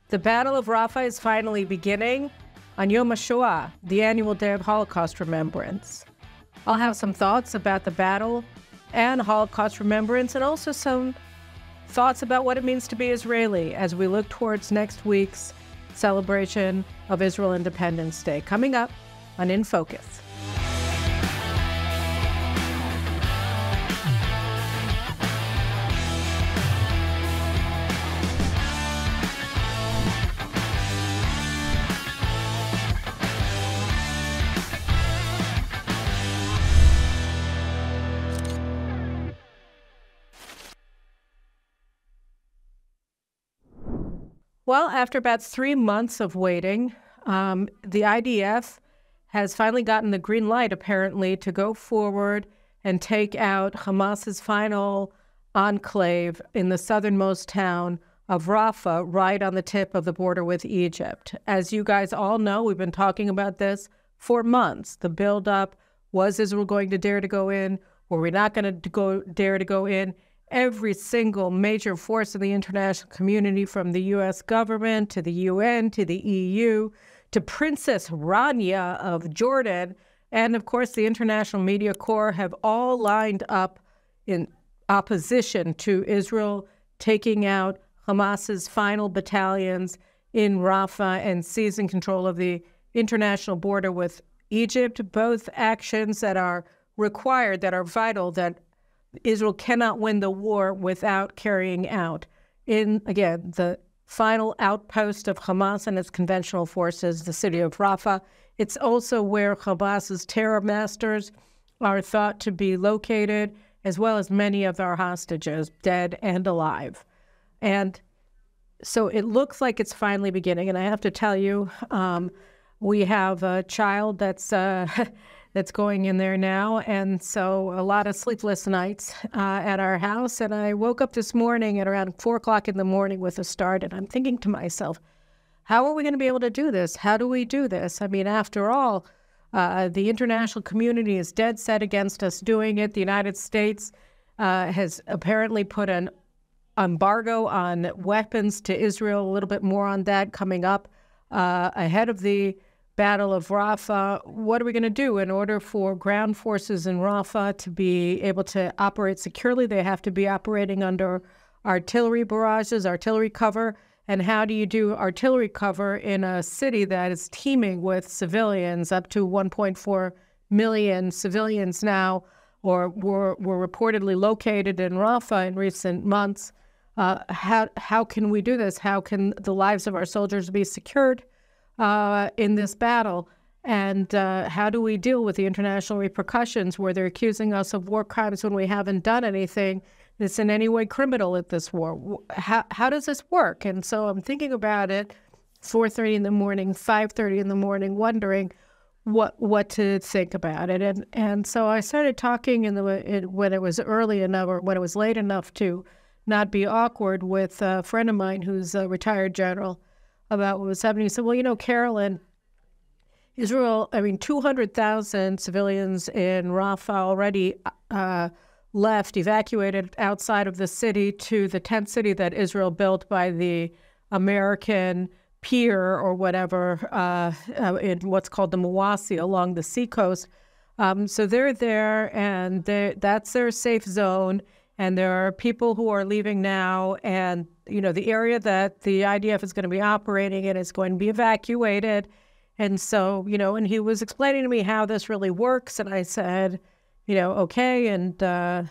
The Battle of Rafah is finally beginning on Yom HaShoah, the annual day of Holocaust remembrance. I'll have some thoughts about the battle and Holocaust remembrance, and also some thoughts about what it means to be Israeli as we look towards next week's celebration of Israel Independence Day, coming up on In Focus. Well, after about 3 months of waiting, the IDF has finally gotten the green light, apparently, to go forward and take out Hamas's final enclave in the southernmost town of Rafah, right on the tip of the border with Egypt. As you guys all know, we've been talking about this for months. The buildup, was Israel going to dare to go in? Were we not going to dare to go in? Every single major force in the international community, from the U.S. government to the UN to the EU to Princess Rania of Jordan, and of course the International Media Corps, have all lined up in opposition to Israel taking out Hamas's final battalions in Rafah and seizing control of the international border with Egypt. Both actions that are required, that are vital, that Israel cannot win the war without carrying out in, again, the final outpost of Hamas and its conventional forces, the city of Rafah. It's also where Hamas's terror masters are thought to be located, as well as many of our hostages, dead and alive. And so it looks like it's finally beginning. And I have to tell you, we have a child that's going in there now, and so a lot of sleepless nights at our house. And I woke up this morning at around 4 o'clock in the morning with a start, and I'm thinking to myself, how are we going to be able to do this? How do we do this? I mean, after all, the international community is dead set against us doing it. The United States has apparently put an embargo on weapons to Israel. A little bit more on that coming up ahead of the Battle of Rafah. What are we going to do in order for ground forces in Rafah to be able to operate securely? They have to be operating under artillery barrages, artillery cover. And how do you do artillery cover in a city that is teeming with civilians? Up to 1.4 million civilians now, or were reportedly located in Rafah in recent months. How can we do this? How can the lives of our soldiers be secured in this battle? And how do we deal with the international repercussions where they're accusing us of war crimes when we haven't done anything that's in any way criminal at this war? How does this work? And so I'm thinking about it 4:30 in the morning, 5:30 in the morning, wondering what to think about it. And so I started talking when it was early enough, or when it was late enough to not be awkward, with a friend of mine who's a retired general, about what was happening. He said, well, you know, Caroline, Israel, 200,000 civilians in Rafah already left, evacuated outside of the city to the tent city that Israel built by the American Pier or whatever, in what's called the Mawasi along the seacoast. So they're there, and that's their safe zone. And there are people who are leaving now, and, you know, the area that the IDF is going to be operating in is going to be evacuated. And so, you know, and he was explaining to me how this really works. And I said, you know, okay, and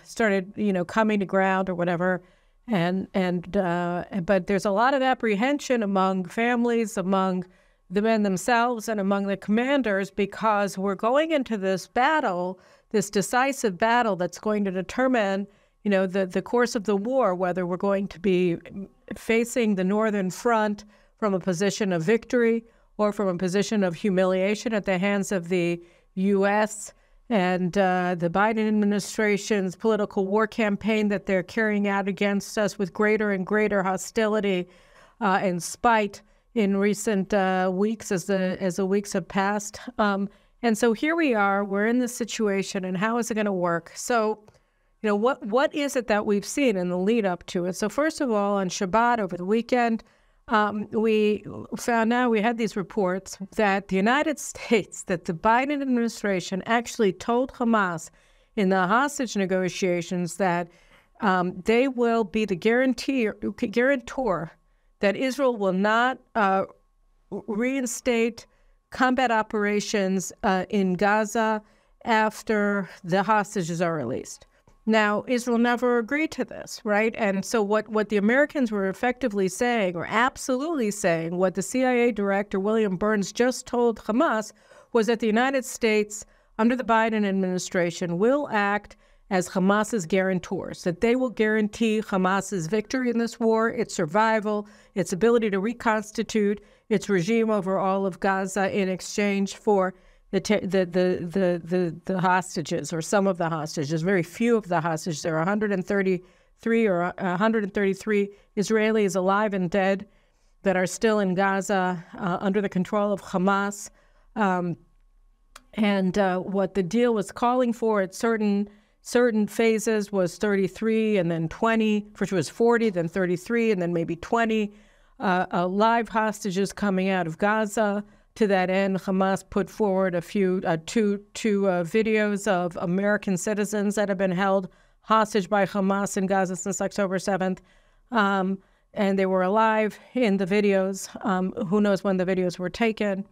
started, you know, coming to ground or whatever. But there's a lot of apprehension among families, among the men themselves, and among the commanders, because we're going into this battle, this decisive battle that's going to determine, you know, the course of the war, whether we're going to be facing the Northern Front from a position of victory or from a position of humiliation at the hands of the U.S. and the Biden administration's political war campaign that they're carrying out against us with greater and greater hostility and spite in recent weeks as the weeks have passed. And so here we are, we're in this situation, and how is it going to work? So, you know, what is it that we've seen in the lead up to it? So first of all, on Shabbat over the weekend, we found out, we had these reports that the United States, that the Biden administration actually told Hamas in the hostage negotiations that they will be the guarantor that Israel will not reinstate combat operations in Gaza after the hostages are released. Now, Israel never agreed to this, right? And so what the Americans were effectively saying, or absolutely saying, what the CIA director, William Burns, just told Hamas was that the United States, under the Biden administration, will act as Hamas's guarantors, that they will guarantee Hamas's victory in this war, its survival, its ability to reconstitute its regime over all of Gaza in exchange for the hostages, or some of the hostages, very few of the hostages. There are 133 Israelis alive and dead that are still in Gaza under the control of Hamas. And what the deal was calling for at certain phases was 33 and then 20, first it was 40, then 33, and then maybe 20 live hostages coming out of Gaza. To that end, Hamas put forward two videos of American citizens that have been held hostage by Hamas in Gaza since October 7th. And they were alive in the videos. Who knows when the videos were taken.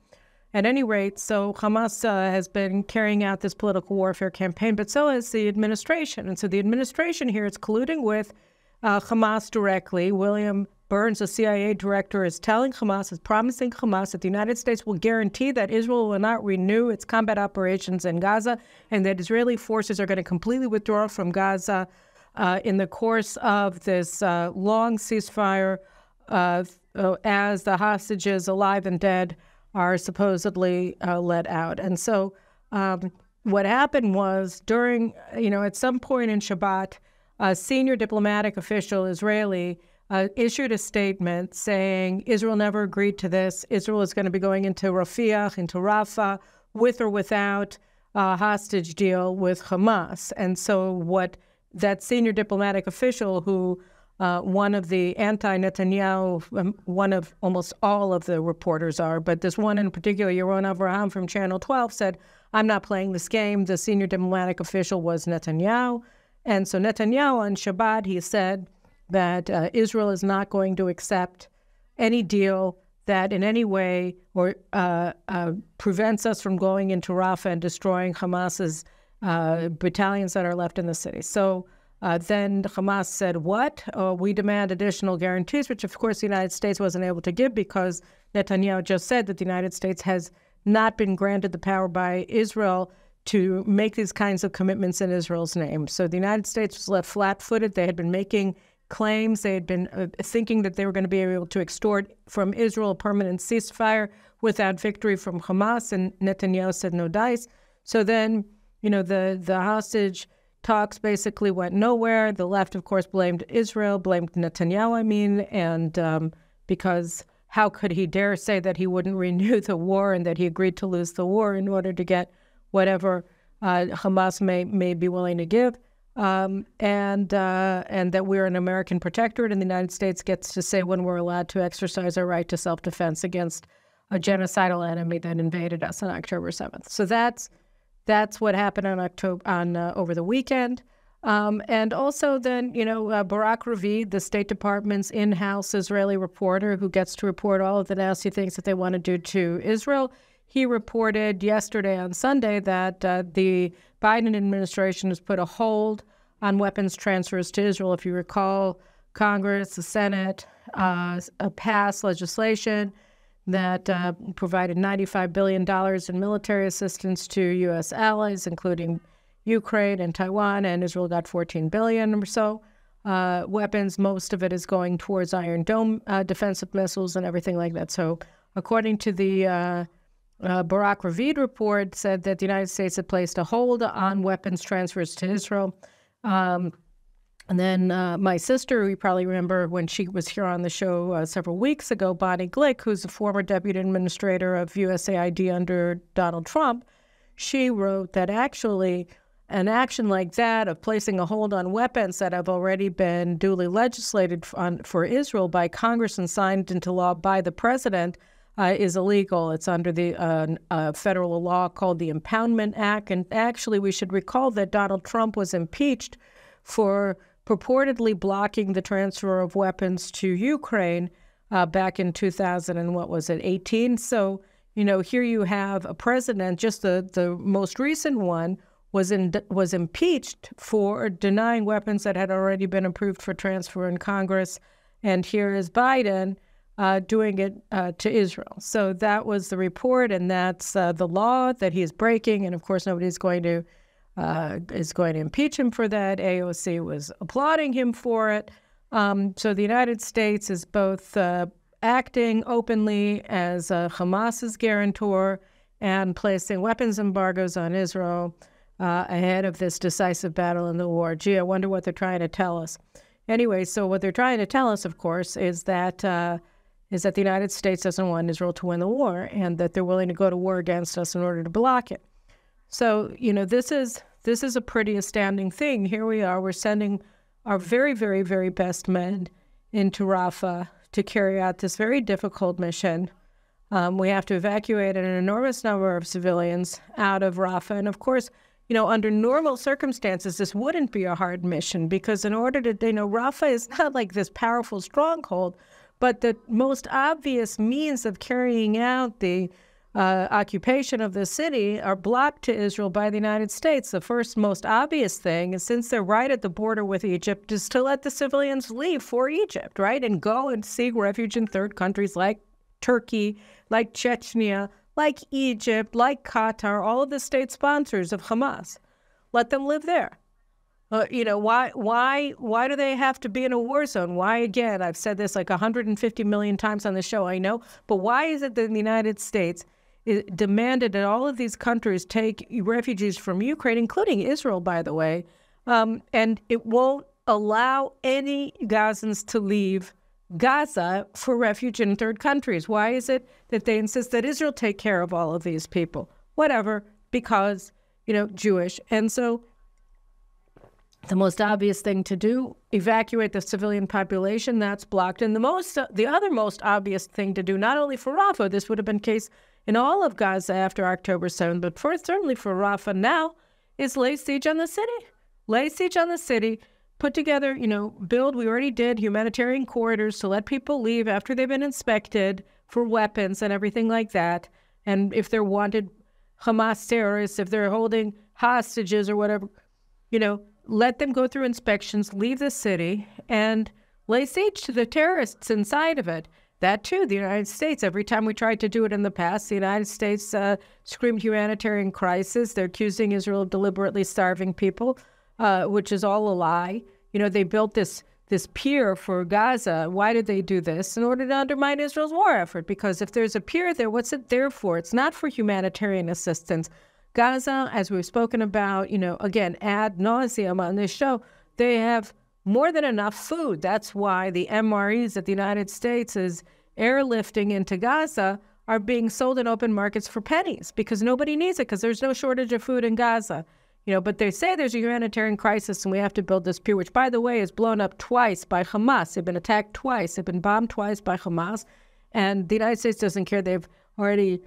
At any rate, so Hamas has been carrying out this political warfare campaign, but so has the administration. And so the administration here is colluding with Hamas directly. William Burns, the CIA director, is telling Hamas, is promising Hamas that the United States will guarantee that Israel will not renew its combat operations in Gaza, and that Israeli forces are going to completely withdraw from Gaza in the course of this long ceasefire as the hostages, alive and dead, are supposedly let out. And so what happened was during, at some point in Shabbat, a senior diplomatic official, Israeli, issued a statement saying Israel never agreed to this. Israel is going to be going into Rafah, into Rafah, with or without a hostage deal with Hamas. And so what that senior diplomatic official, who one of the anti-Netanyahu, one of almost all of the reporters are, but this one in particular, Yaron Avraham from Channel 12, said, I'm not playing this game. The senior diplomatic official was Netanyahu. And so Netanyahu on Shabbat, he said that Israel is not going to accept any deal that in any way or prevents us from going into Rafah and destroying Hamas's battalions that are left in the city. So then Hamas said, what? We demand additional guarantees, which of course the United States wasn't able to give because Netanyahu just said that the United States has not been granted the power by Israel to make these kinds of commitments in Israel's name. So the United States was left flat-footed. They had been making claims. They had been thinking that they were going to be able to extort from Israel a permanent ceasefire without victory from Hamas, and Netanyahu said no dice. So then, the hostage talks basically went nowhere. The left, of course, blamed Israel, blamed Netanyahu, and because how could he dare say that he wouldn't renew the war and that he agreed to lose the war in order to get whatever Hamas may be willing to give. And that we're an American protectorate, and the United States gets to say when we're allowed to exercise our right to self-defense against a genocidal enemy that invaded us on October 7th. So that's what happened over the weekend. And also then, Barak Ravid, the State Department's in-house Israeli reporter who gets to report all of the nasty things that they want to do to Israel, he reported yesterday on Sunday that the Biden administration has put a hold on weapons transfers to Israel. If you recall, Congress, the Senate, passed legislation that provided $95 billion in military assistance to U.S. allies, including Ukraine and Taiwan, and Israel got $14 billion or so. Weapons, most of it is going towards Iron Dome defensive missiles and everything like that. So according to the Barak Ravid report, said that the United States had placed a hold on weapons transfers to Israel. And then my sister, who you probably remember when she was here on the show several weeks ago, Bonnie Glick, who's a former deputy administrator of USAID under Donald Trump, she wrote that actually an action like that of placing a hold on weapons that have already been duly legislated for Israel by Congress and signed into law by the president is illegal. It's under the federal law called the Impoundment Act. And actually, we should recall that Donald Trump was impeached for purportedly blocking the transfer of weapons to Ukraine back in 2018. So, here you have a president, just the most recent one, was impeached for denying weapons that had already been approved for transfer in Congress. And here is Biden doing it to Israel. So that was the report, and that's the law that he is breaking. And of course, nobody's going to impeach him for that. AOC was applauding him for it. So the United States is both acting openly as Hamas's guarantor and placing weapons embargoes on Israel ahead of this decisive battle in the war. Gee, I wonder what they're trying to tell us. Anyway, so what they're trying to tell us, of course, is that the United States doesn't want Israel to win the war, and that they're willing to go to war against us in order to block it. So, this is a pretty astounding thing. Here we are. We're sending our very, very, very best men into Rafah to carry out this very difficult mission. We have to evacuate an enormous number of civilians out of Rafah. And of course, under normal circumstances, this wouldn't be a hard mission because in order to, Rafah is not like this powerful stronghold, but the most obvious means of carrying out the occupation of the city are blocked to Israel by the United States. The first most obvious thing is, since they're right at the border with Egypt, is to let the civilians leave for Egypt, right? And go and seek refuge in third countries like Turkey, like Chechnya, like Egypt, like Qatar, all of the state sponsors of Hamas. Let them live there. Why do they have to be in a war zone? Why, again, I've said this like 150 million times on the show, I know, but why is it that the United States demanded that all of these countries take refugees from Ukraine, including Israel, by the way, and it won't allow any Gazans to leave Gaza for refuge in third countries? Why is it that they insist that Israel take care of all of these people? Whatever, because, Jewish. And so the most obvious thing to do, evacuate the civilian population, that's blocked. And the other most obvious thing to do, not only for Rafah, this would have been the case in all of Gaza after October 7th, but certainly for Rafah now, is lay siege on the city. Lay siege on the city, put together, build, we already did, humanitarian corridors to let people leave after they've been inspected for weapons and everything like that. And if they're wanted Hamas terrorists, if they're holding hostages or whatever, let them go through inspections, leave the city, and lay siege to the terrorists inside of it. That, too, the United States, every time we tried to do it in the past, the United States screamed humanitarian crisis. They're accusing Israel of deliberately starving people, which is all a lie. They built this pier for Gaza. Why did they do this? In order to undermine Israel's war effort. Because if there's a pier there, what's it there for? It's not for humanitarian assistance. Gaza, as we've spoken about, again, ad nauseum on this show, they have more than enough food. That's why the MREs that the United States is airlifting into Gaza are being sold in open markets for pennies because nobody needs it because there's no shortage of food in Gaza. But they say there's a humanitarian crisis and we have to build this pier, which, by the way, is blown up twice by Hamas. They've been attacked twice. They've been bombed twice by Hamas. And the United States doesn't care. They've already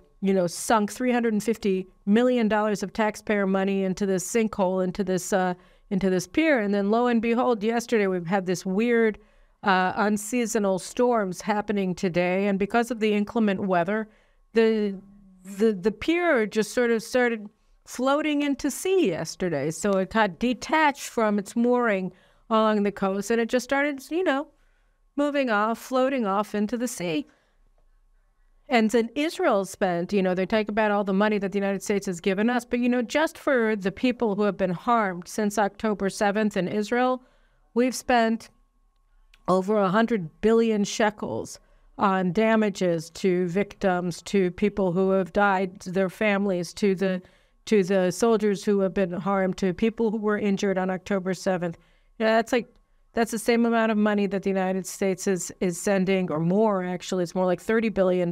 sunk $350 million of taxpayer money into this sinkhole, into this pier. And then lo and behold, yesterday we've had this weird unseasonal storms happening today. And because of the inclement weather, the pier just sort of started floating into sea yesterday. So it got detached from its mooring along the coast and it just started, moving off, floating off into the sea. And then Israel spent, they talk about all the money that the United States has given us, but, just for the people who have been harmed since October 7th in Israel, we've spent over 100 billion shekels on damages to victims, to people who have died, to their families, to the soldiers who have been harmed, to people who were injured on October 7th. That's the same amount of money that the United States is sending, or more, actually. It's more like $30 billion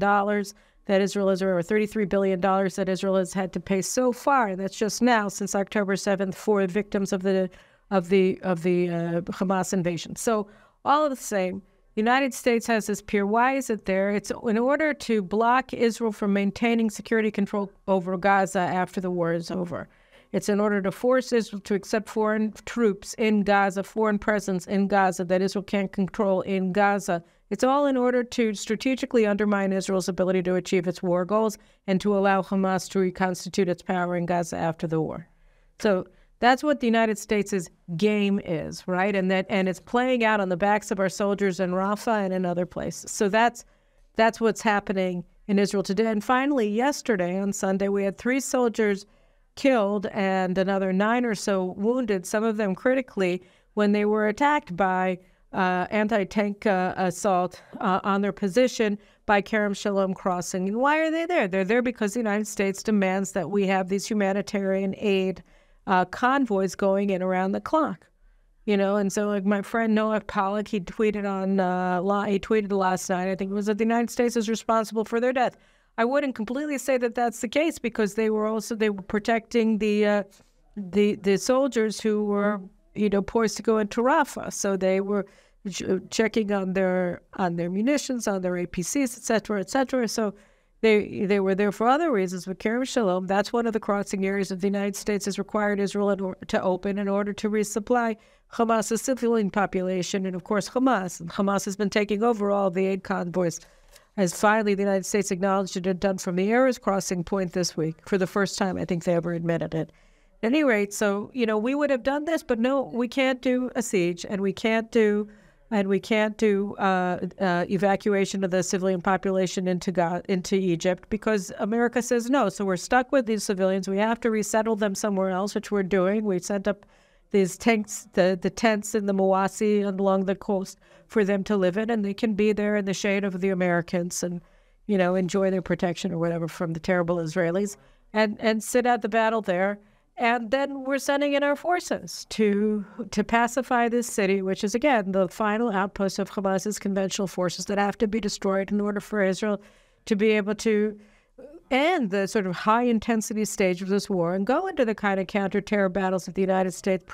that Israel has, or $33 billion that Israel has had to pay so far. And that's just now, since October 7th, for victims of the Hamas invasion. So all of the same, the United States has this pier. Why is it there? It's in order to block Israel from maintaining security control over Gaza after the war is over. It's in order to force Israel to accept foreign troops in Gaza, foreign presence in Gaza that Israel can't control in Gaza. It's all in order to strategically undermine Israel's ability to achieve its war goals and to allow Hamas to reconstitute its power in Gaza after the war. So that's what the United States' game is, right? And it's playing out on the backs of our soldiers in Rafah and in other places. So that's what's happening in Israel today. And finally, yesterday on Sunday, we had 3 soldiers killed and another 9 or so wounded, some of them critically, when they were attacked by anti-tank assault on their position by Kerem Shalom crossing. And why are they there? They're there because the United States demands that we have these humanitarian aid convoys going in around the clock. And so like my friend Noah Pollack, he tweeted last night, I think it was, that the United States is responsible for their death. I wouldn't completely say that that's the case, because they were protecting the soldiers who were poised to go into Rafah. So they were checking on their munitions, on their APCs, et cetera, et cetera. So they were there for other reasons. But Kerem Shalom, that's one of the crossing areas that the United States has required Israel to open in order to resupply Hamas's civilian population. And of course, Hamas has been taking over all the aid convoys, as finally the United States acknowledged it had done from the Erez crossing point this week. For the first time, I think they ever admitted it. At any rate, so, we would have done this, but no, we can't do a siege, and we can't do evacuation of the civilian population into Egypt, because America says no. So we're stuck with these civilians. We have to resettle them somewhere else, which we're doing. We sent up these tanks, the tents in the Mawasi along the coast for them to live in, and they can be there in the shade of the Americans and, enjoy their protection or whatever from the terrible Israelis and sit out the battle there. And then we're sending in our forces to pacify this city, which is, again, the final outpost of Hamas's conventional forces that have to be destroyed in order for Israel to be able to end the sort of high-intensity stage of this war and go into the kind of counter-terror battles that the United States,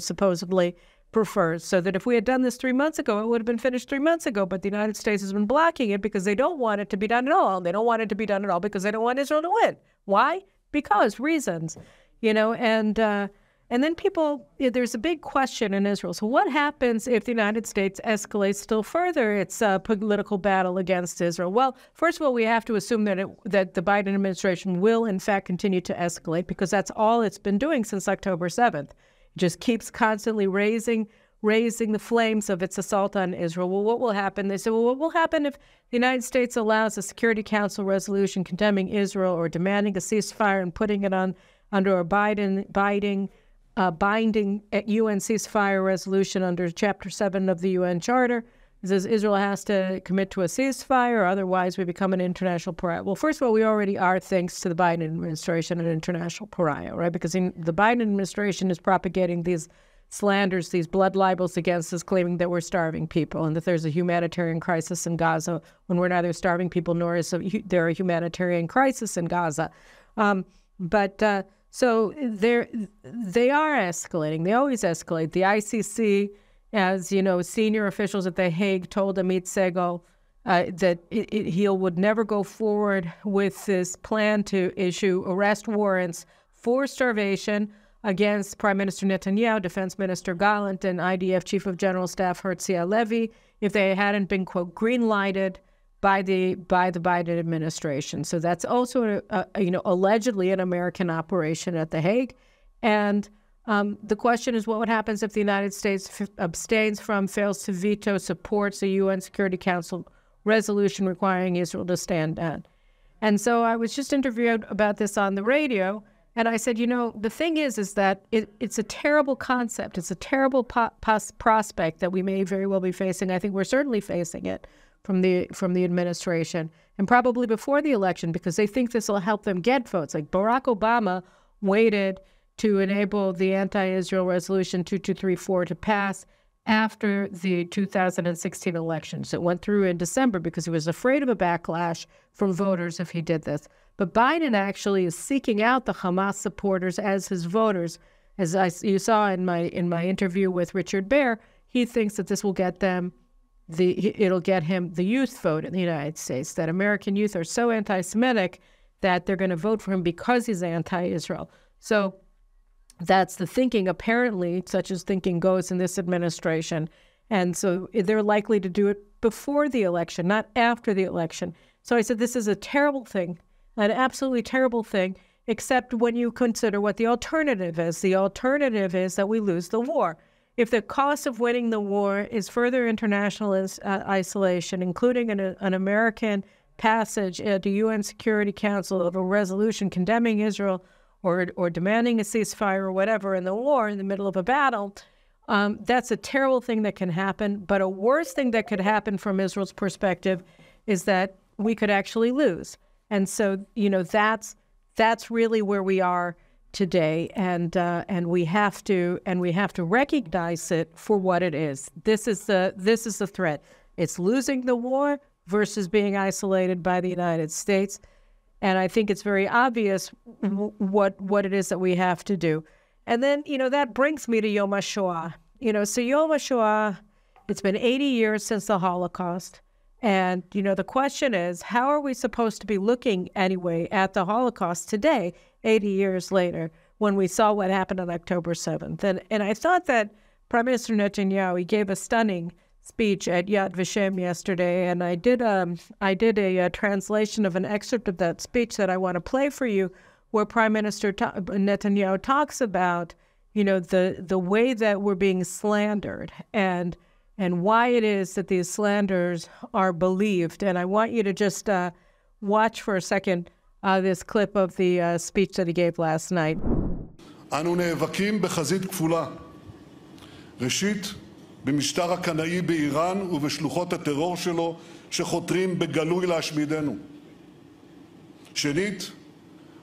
supposedly prefers. So that if we had done this 3 months ago, it would have been finished 3 months ago. But the United States has been blocking it because they don't want it to be done at all. They don't want it to be done at all because they don't want Israel to win. Why? Because reasons. And then there's a big question in Israel. So what happens if the United States escalates still further its political battle against Israel? Well, first of all, we have to assume that the Biden administration will, in fact, continue to escalate, because that's all it's been doing since October 7th. It just keeps constantly raising the flames of its assault on Israel. Well, what will happen? They say, well, what will happen if the United States allows a Security Council resolution condemning Israel or demanding a ceasefire and putting it under a binding UN ceasefire resolution under Chapter 7 of the UN Charter? It says Israel has to commit to a ceasefire, otherwise we become an international pariah. Well, first of all, we already are, thanks to the Biden administration, an international pariah, right? Because the Biden administration is propagating these slanders, these blood libels against us, claiming that we're starving people and that there's a humanitarian crisis in Gaza, when we're neither starving people nor is there a humanitarian crisis in Gaza. So they are escalating. They always escalate. The ICC, as senior officials at The Hague told Amit Segal that he would never go forward with this plan to issue arrest warrants for starvation against Prime Minister Netanyahu, Defense Minister Gallant, and IDF Chief of General Staff Herzi Halevi if they hadn't been, quote, green-lighted by the Biden administration. So that's also allegedly an American operation at The Hague. And the question is, what happens if the United States abstains from, fails to veto, supports a UN Security Council resolution requiring Israel to stand down? And so I was just interviewed about this on the radio, and I said, the thing is that it's a terrible concept. It's a terrible prospect that we may very well be facing. I think we're certainly facing it from the administration, and probably before the election, because they think this will help them get votes. Like Barack Obama waited to enable the anti-Israel resolution 2234 to pass after the 2016 elections. It went through in December because he was afraid of a backlash from voters if he did this. But Biden actually is seeking out the Hamas supporters as his voters. As you saw in my interview with Richard Baer, he thinks that this will get them it'll get him the youth vote in the United States, that American youth are so anti-Semitic that they're going to vote for him because he's anti-Israel. So that's the thinking, apparently, such as thinking goes in this administration. And so they're likely to do it before the election, not after the election. So I said, this is a terrible thing, an absolutely terrible thing, except when you consider what the alternative is. The alternative is that we lose the war. If the cost of winning the war is further international isolation, including an American passage at the UN Security Council of a resolution condemning Israel or demanding a ceasefire or whatever in the war in the middle of a battle, that's a terrible thing that can happen. But a worse thing that could happen from Israel's perspective is that we could actually lose. And so, that's really where we are today, and we have to recognize it for what it is. This is the threat. It's losing the war versus being isolated by the United States, and I think it's very obvious what it is that we have to do. And then that brings me to Yom HaShoah. So Yom HaShoah, it's been 80 years since the Holocaust. And, the question is, how are we supposed to be looking anyway at the Holocaust today, 80 years later, when we saw what happened on October 7th? And I thought that Prime Minister Netanyahu, he gave a stunning speech at Yad Vashem yesterday, and I did a translation of an excerpt of that speech that I want to play for you, where Prime Minister Netanyahu talks about, the way that we're being slandered and why it is that these slanders are believed. And I want you to just watch for a second this clip of the speech that he gave last night. אנו נאבקים בחזית כפולה. ראשית, במשטר הקנאי באיראן ובשלוחות הטרור שלו שחותרים בגלוי להשמידנו. שנית,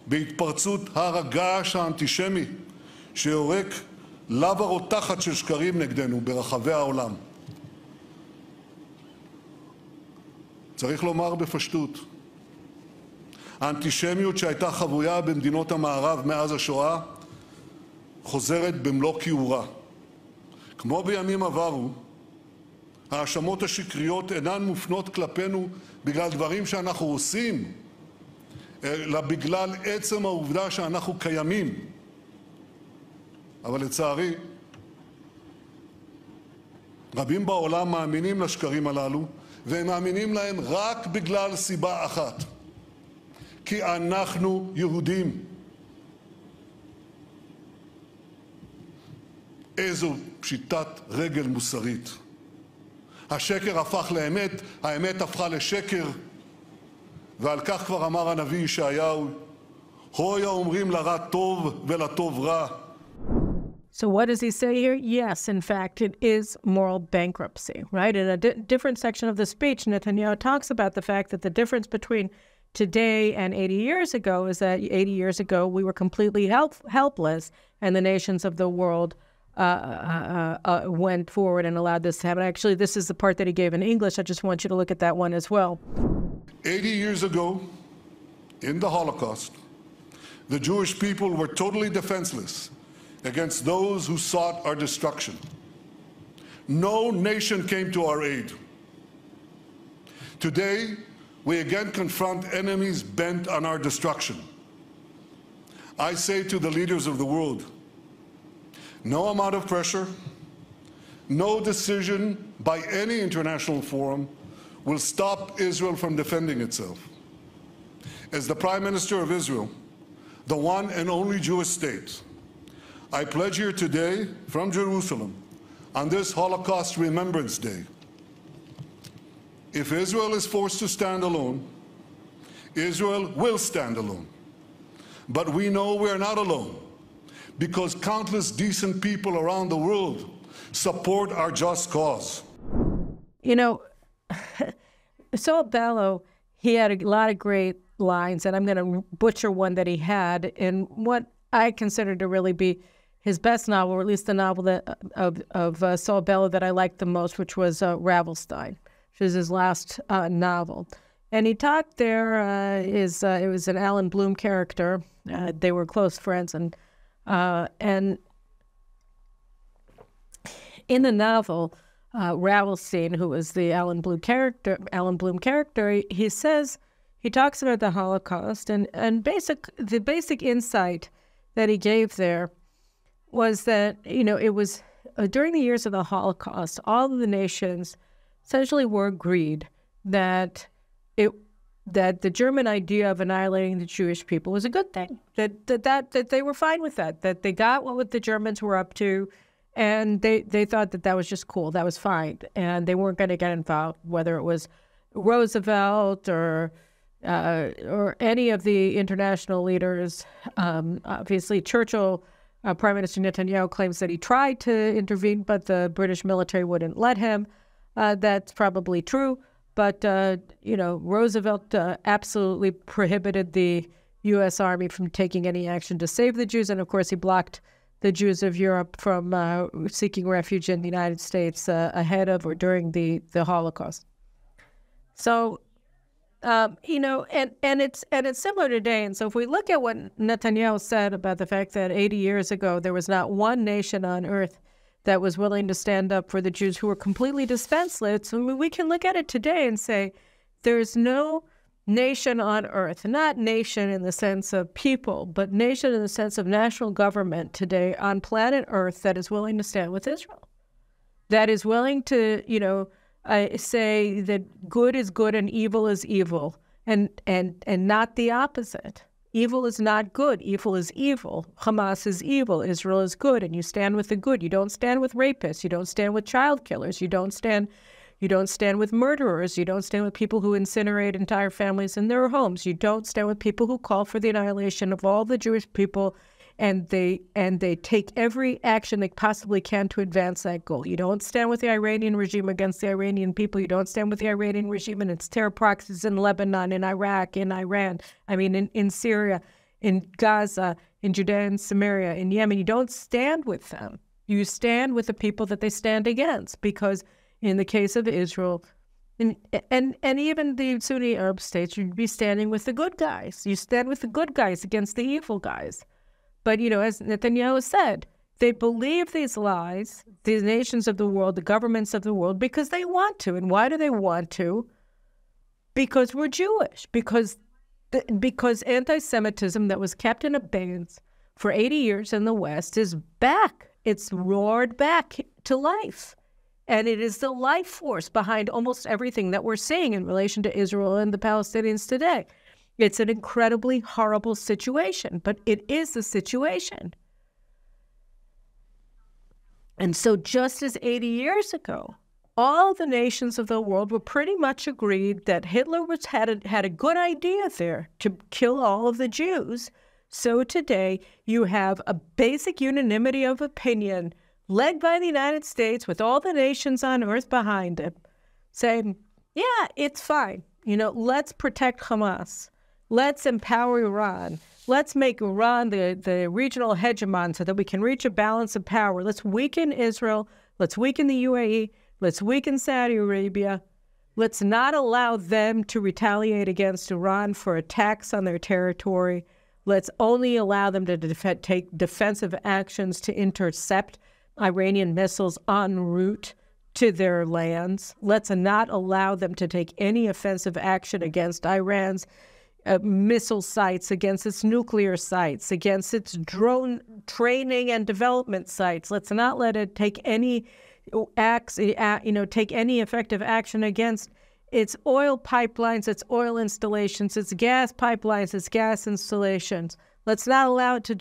בהתפרצות הר הגעש האנטישמי שיורק לבה רותחת של שקרים נגדנו ברחבי העולם. צריך לומר בפשטות, האנטישמיות שהייתה חבויה במדינות המערב מאז השואה חוזרת במלוא כיעורה. כמו בימים עברו, האשמות השקריות אינן מופנות כלפינו בגלל דברים שאנחנו עושים, אלא בגלל עצם העובדה שאנחנו קיימים. אבל לצערי, רבים בעולם מאמינים לשקרים הללו, והם מאמינים להם רק בגלל סיבה אחת, כי אנחנו יהודים. איזו פשיטת רגל מוסרית. השקר הפך לאמת, האמת הפכה לשקר, ועל כך כבר אמר הנביא ישעיהו, הוי האומרים לרע טוב ולטוב רע. So what does he say here? Yes, in fact, it is moral bankruptcy, right? In a different section of the speech, Netanyahu talks about the fact that the difference between today and 80 years ago is that 80 years ago we were completely helpless, and the nations of the world went forward and allowed this to happen. Actually, this is the part that he gave in English. I just want you to look at that one as well. 80 years ago, in the Holocaust, the Jewish people were totally defenseless against those who sought our destruction. No nation came to our aid. Today, we again confront enemies bent on our destruction. I say to the leaders of the world, no amount of pressure, no decision by any international forum will stop Israel from defending itself. As the Prime Minister of Israel, the one and only Jewish state, I pledge here today from Jerusalem on this Holocaust Remembrance Day, if Israel is forced to stand alone, Israel will stand alone. But we know we're not alone, because countless decent people around the world support our just cause. You know, Saul Bellow, he had a lot of great lines, and I'm going to butcher one that he had in what I consider to really be his best novel, or at least the novel that of Saul Bellow that I liked the most, which was Ravelstein, which is his last novel. And he talked there, it was an Alan Bloom character. They were close friends, and in the novel, Ravelstein, who was the Alan Bloom character, he talks about the Holocaust, and the basic insight that he gave there was that, it was during the years of the Holocaust, all of the nations essentially were agreed that the German idea of annihilating the Jewish people was a good thing, that they were fine with that they got what the Germans were up to, and they thought that was just cool, that was fine, and they weren't going to get involved, whether it was Roosevelt or any of the international leaders. Obviously, Churchill, Prime Minister Netanyahu, claims that he tried to intervene, but the British military wouldn't let him. That's probably true. But, Roosevelt absolutely prohibited the U.S. Army from taking any action to save the Jews. And, of course, he blocked the Jews of Europe from seeking refuge in the United States ahead of or during the Holocaust. So, and it's similar today. And so if we look at what Netanyahu said about the fact that 80 years ago there was not one nation on earth that was willing to stand up for the Jews who were completely defenseless, we can look at it today and say there's no nation on earth, not nation in the sense of people, but nation in the sense of national government today on planet Earth that is willing to stand with Israel, that is willing to, say that good is good and evil is evil, and not the opposite. Evil is not good. Evil is evil. Hamas is evil. Israel is good, and you stand with the good. You don't stand with rapists. You don't stand with child killers. You don't stand with murderers. You don't stand with people who incinerate entire families in their homes. You don't stand with people who call for the annihilation of all the Jewish people, and they take every action they possibly can to advance that goal. You don't stand with the Iranian regime against the Iranian people. You don't stand with the Iranian regime and its terror proxies in Lebanon, in Iraq, in Iran, in Syria, in Gaza, in Judea and Samaria, in Yemen. You don't stand with them. You stand with the people that they stand against, because in the case of Israel, and even the Sunni Arab states, you'd be standing with the good guys. You stand with the good guys against the evil guys. But, as Netanyahu said, they believe these lies, these nations of the world, the governments of the world, because they want to. And why do they want to? Because we're Jewish. Because anti-Semitism that was kept in abeyance for 80 years in the West is back. It's roared back to life. And it is the life force behind almost everything that we're seeing in relation to Israel and the Palestinians today. It's an incredibly horrible situation, but it is the situation. And so just as 80 years ago, all the nations of the world were pretty much agreed that Hitler had a good idea there to kill all of the Jews. So today you have a basic unanimity of opinion led by the United States with all the nations on earth behind it, saying, yeah, it's fine. Let's protect Hamas. Let's empower Iran. Let's make Iran the regional hegemon so that we can reach a balance of power. Let's weaken Israel. Let's weaken the UAE. Let's weaken Saudi Arabia. Let's not allow them to retaliate against Iran for attacks on their territory. Let's only allow them to take defensive actions to intercept Iranian missiles en route to their lands. Let's not allow them to take any offensive action against Iran's missile sites, against its nuclear sites, against its drone training and development sites. Let's not let it take any take any effective action against its oil pipelines, its oil installations, its gas pipelines, its gas installations. Let's not allow it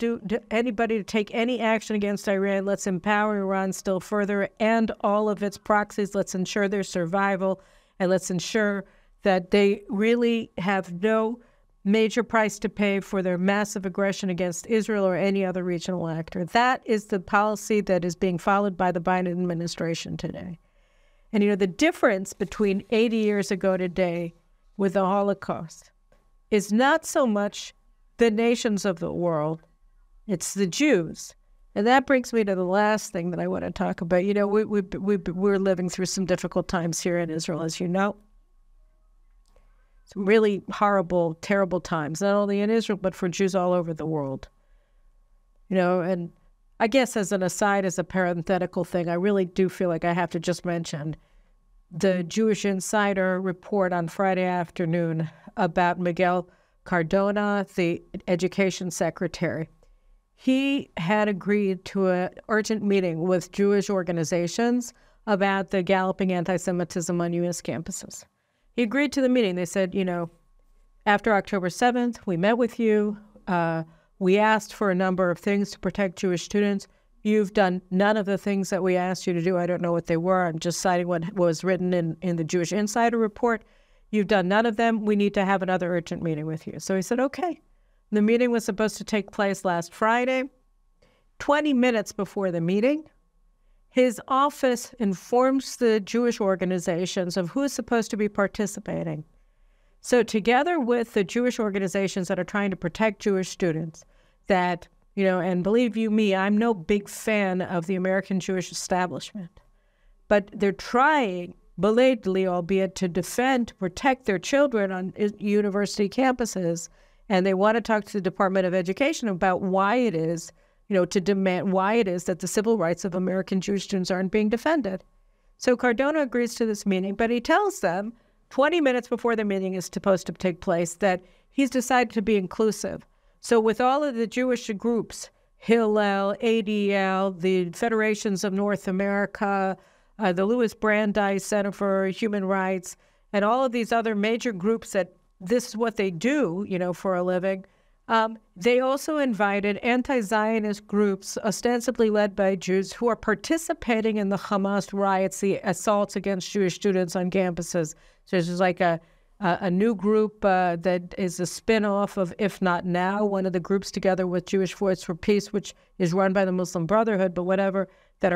anybody to take any action against Iran. Let's empower Iran still further and all of its proxies. Let's ensure their survival, and let's ensure that they really have no major price to pay for their massive aggression against Israel or any other regional actor. That is the policy that is being followed by the Biden administration today. And, the difference between 80 years ago today with the Holocaust is not so much the nations of the world, it's the Jews. And that brings me to the last thing that I want to talk about. You know, we're living through some difficult times here in Israel, as you know. Some really horrible, terrible times, not only in Israel, but for Jews all over the world. You know, and I guess as an aside, as a parenthetical thing, I really do feel like I have to just mention the Jewish Insider report on Friday afternoon about Miguel Cardona, the education secretary. He had agreed to an urgent meeting with Jewish organizations about the galloping anti-Semitism on U.S. campuses. He agreed to the meeting. They said, you know, after October 7th, we met with you. We asked for a number of things to protect Jewish students. You've done none of the things that we asked you to do. I don't know what they were. I'm just citing what was written in the Jewish Insider report. You've done none of them. We need to have another urgent meeting with you. So he said, okay. The meeting was supposed to take place last Friday. 20 minutes before the meeting, his office informs the Jewish organizations of who is supposed to be participating. So together with the Jewish organizations that are trying to protect Jewish students, that, you know, and believe you me, I'm no big fan of the American Jewish establishment, but they're trying, belatedly albeit, to defend, to protect their children on university campuses, and they want to talk to the Department of Education about why it is, you know, to demand why it is that the civil rights of American Jewish students aren't being defended. So Cardona agrees to this meeting, but he tells them 20 minutes before the meeting is supposed to take place that he's decided to be inclusive. So with all of the Jewish groups, Hillel, ADL, the Federations of North America, the Louis Brandeis Center for Human Rights, and all of these other major groups that this is what they do, you know, for a living, they also invited anti-Zionist groups, ostensibly led by Jews, who are participating in the Hamas riots, the assaults against Jewish students on campuses. So there's like a new group that is a spin-off of If Not Now, one of the groups together with Jewish Voice for Peace, which is run by the Muslim Brotherhood, but whatever, that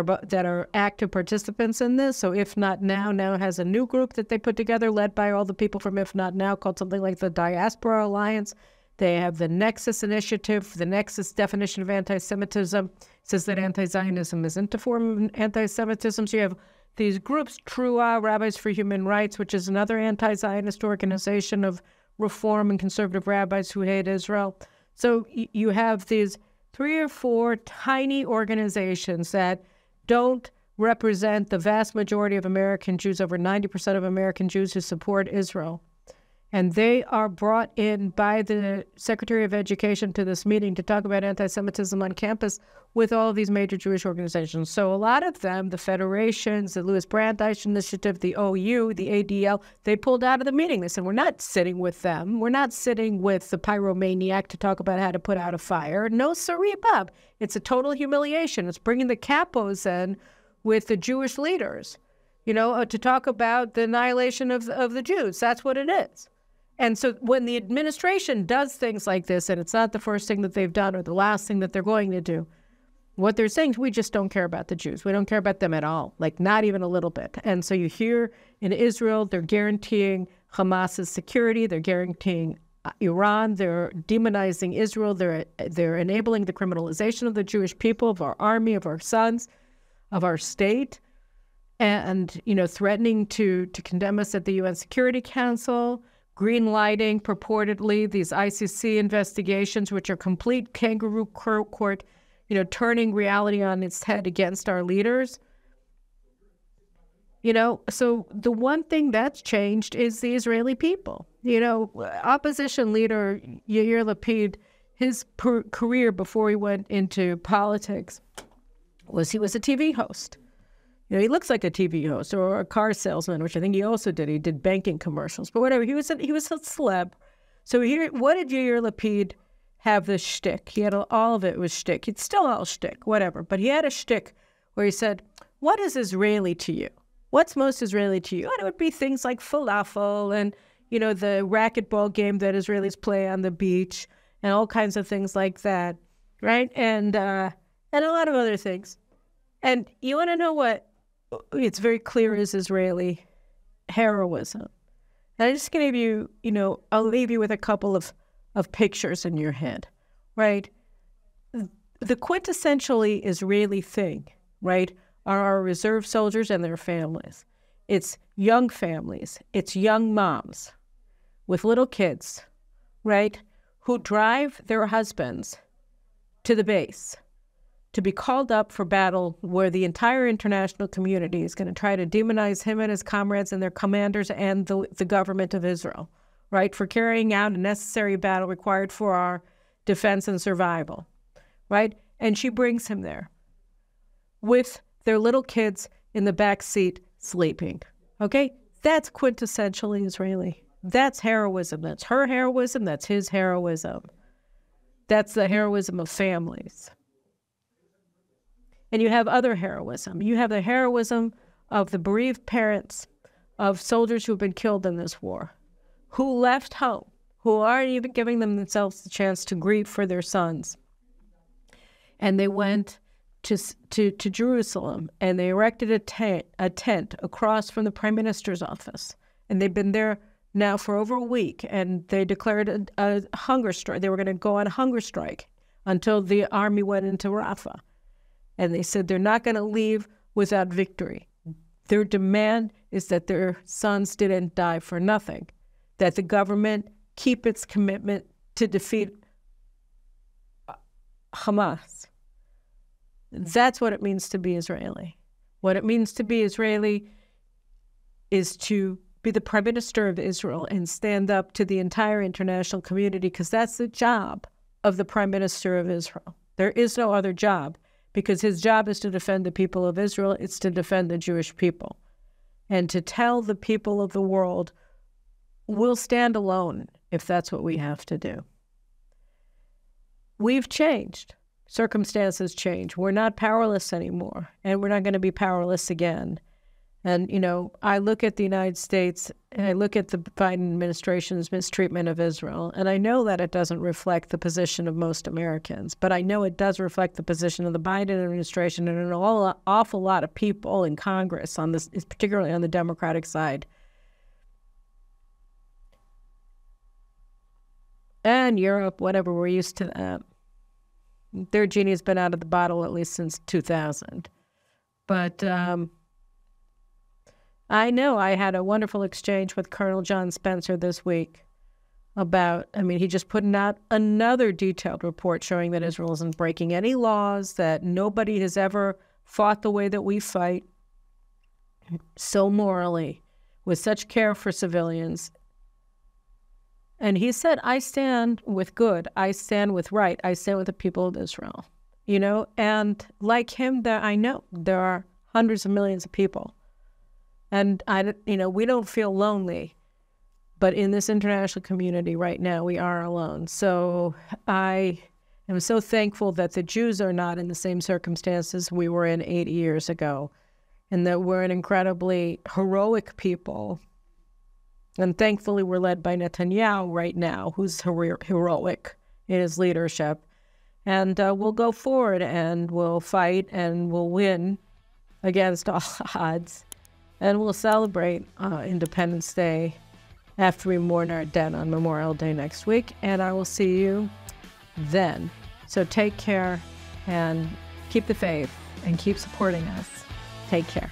are active participants in this. So If Not Now has a new group that they put together, led by all the people from If Not Now, called something like the Diaspora Alliance. They have the Nexus Initiative. The Nexus definition of anti-Semitism says that anti-Zionism isn't a form of anti-Semitism. So you have these groups, Trua, Rabbis for Human Rights, which is another anti-Zionist organization of reform and conservative rabbis who hate Israel. So you have these 3 or 4 tiny organizations that don't represent the vast majority of American Jews, over 90% of American Jews who support Israel. And they are brought in by the Secretary of Education to this meeting to talk about anti-Semitism on campus with all of these major Jewish organizations. So a lot of them, the federations, the Louis Brandeis Initiative, the OU, the ADL, they pulled out of the meeting. They said, we're not sitting with them. We're not sitting with the pyromaniac to talk about how to put out a fire. No, siree, Bob. It's a total humiliation. It's bringing the capos in with the Jewish leaders, you know, to talk about the annihilation of the Jews. That's what it is. And so when the administration does things like this, and it's not the first thing that they've done or the last thing that they're going to do, what they're saying is we just don't care about the Jews. We don't care about them at all, like not even a little bit. And so you hear in Israel, they're guaranteeing Hamas's security. They're guaranteeing Iran. They're demonizing Israel. They're enabling the criminalization of the Jewish people, of our army, of our sons, of our state, and, you know, threatening to condemn us at the UN Security Council, green-lighting, purportedly, these ICC investigations, which are complete kangaroo court, you know, turning reality on its head against our leaders. You know, so the one thing that's changed is the Israeli people. You know, opposition leader Yair Lapid, his career before he went into politics was he was a TV host. You know, he looks like a TV host or a car salesman, which I think he also did. He did banking commercials, but whatever. He was a celeb. So here, what did Yair Lapid have this shtick? He had all of it was shtick. It's still all shtick, whatever. But he had a shtick where he said, "What is Israeli to you? What's most Israeli to you?" And it would be things like falafel and, you know, the racquetball game that Israelis play on the beach and all kinds of things like that, right? And a lot of other things. And you want to know what? It's very clear is Israeli heroism. And I'm just going to give you, you know, I'll leave you with a couple of pictures in your head, right? the quintessentially Israeli thing, right, are our reserve soldiers and their families. It's young families. It's young moms with little kids, right, who drive their husbands to the base to be called up for battle where the entire international community is going to try to demonize him and his comrades and their commanders and the government of Israel, right, for carrying out a necessary battle required for our defense and survival, right? And she brings him there with their little kids in the back seat sleeping, okay? That's quintessentially Israeli. That's heroism. That's her heroism. That's his heroism. That's the heroism of families. And you have other heroism. You have the heroism of the bereaved parents of soldiers who have been killed in this war, who left home, who aren't even giving themselves the chance to grieve for their sons. And they went to Jerusalem, and they erected a tent across from the Prime Minister's office. And they've been there now for over a week, and they declared a hunger strike. They were going to go on a hunger strike until the army went into Rafah. And they said they're not going to leave without victory. Their demand is that their sons didn't die for nothing, that the government keep its commitment to defeat Hamas. That's what it means to be Israeli. What it means to be Israeli is to be the Prime Minister of Israel and stand up to the entire international community, because that's the job of the Prime Minister of Israel. There is no other job, because his job is to defend the people of Israel. It's to defend the Jewish people and to tell the people of the world, we'll stand alone if that's what we have to do. We've changed. Circumstances change. We're not powerless anymore, and we're not going to be powerless again. And, you know, I look at the United States and I look at the Biden administration's mistreatment of Israel, and I know that it doesn't reflect the position of most Americans, but I know it does reflect the position of the Biden administration and an awful lot of people in Congress, on this, particularly on the Democratic side. And Europe, whatever, we're used to that. Their genie's been out of the bottle at least since 2000. But I know I had a wonderful exchange with Colonel John Spencer this week about, he just put out another detailed report showing that Israel isn't breaking any laws, that nobody has ever fought the way that we fight, so morally, with such care for civilians. And he said, I stand with good, I stand with right, I stand with the people of Israel, you know? And like him, I know there are hundreds of millions of people. And, we don't feel lonely, but in this international community right now, we are alone. So I am so thankful that the Jews are not in the same circumstances we were in 80 years ago, and that we're an incredibly heroic people. And thankfully, we're led by Netanyahu right now, who's heroic in his leadership. And we'll go forward, and we'll fight, and we'll win against all odds. And we'll celebrate Independence Day after we mourn our dead on Memorial Day next week. And I will see you then. So take care and keep the faith and keep supporting us. Take care.